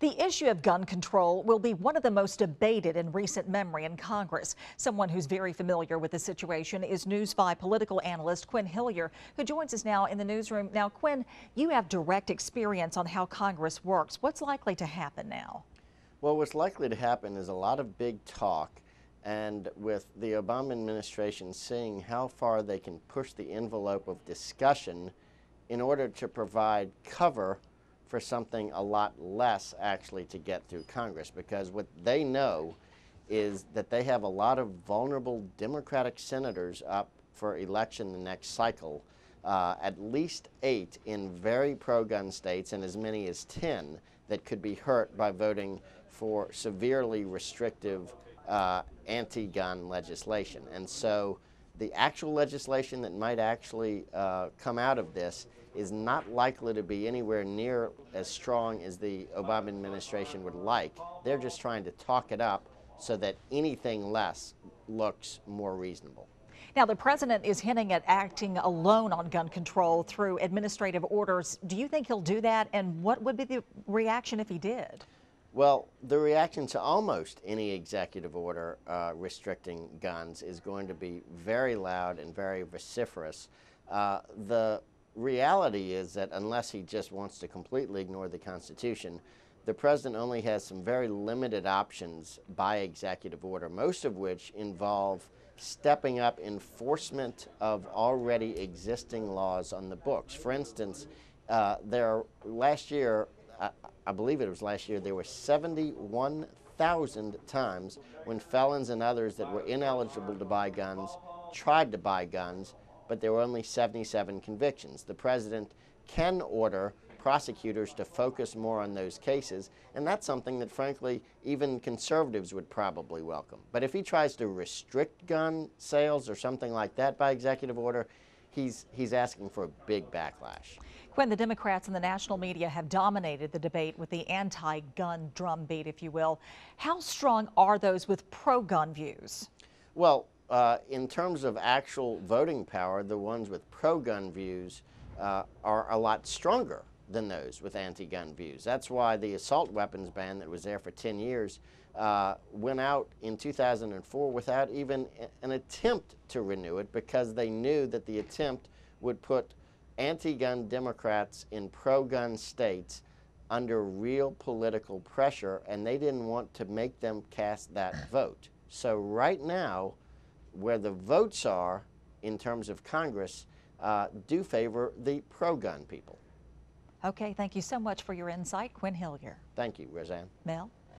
The issue of gun control will be one of the most debated in recent memory in Congress. Someone who's very familiar with the situation is News 5 political analyst Quinn Hillier, who joins us now in the newsroom. Now, Quinn, you have direct experience on how Congress works. What's likely to happen now? Well, what's likely to happen is a lot of big talk, and with the Obama administration seeing how far they can push the envelope of discussion in order to provide cover for something a lot less actually to get through Congress, because what they know is that they have a lot of vulnerable Democratic senators up for election the next cycle, at least 8 in very pro-gun states and as many as 10 that could be hurt by voting for severely restrictive anti-gun legislation. And so the actual legislation that might actually come out of this is not likely to be anywhere near as strong as the Obama administration would like. They're just trying to talk it up so that anything less looks more reasonable. Now, the president is hinting at acting alone on gun control through administrative orders. Do you think he'll do that? And what would be the reaction if he did? Well, the reaction to almost any executive order restricting guns is going to be very loud and very vociferous. The reality is that unless he just wants to completely ignore the Constitution, the president only has some very limited options by executive order, most of which involve stepping up enforcement of already existing laws on the books. For instance, last year, I believe it was last year, there were 71,000 times when felons and others that were ineligible to buy guns tried to buy guns, but there were only 77 convictions. The president can order prosecutors to focus more on those cases, and that's something that, frankly, even conservatives would probably welcome. But if he tries to restrict gun sales or something like that by executive order, he's asking for a big backlash. Quinn, the Democrats and the national media have dominated the debate with the anti-gun drumbeat, if you will. How strong are those with pro-gun views? Well, in terms of actual voting power, the ones with pro-gun views are a lot stronger than those with anti-gun views. That's why the assault weapons ban that was there for 10 years went out in 2004 without even an attempt to renew it, because they knew that the attempt would put anti-gun Democrats in pro-gun states under real political pressure, and they didn't want to make them cast that vote. So right now, where the votes are in terms of Congress do favor the pro-gun people. Okay, thank you so much for your insight, Quinn Hillier. Thank you, Roseanne. Mel?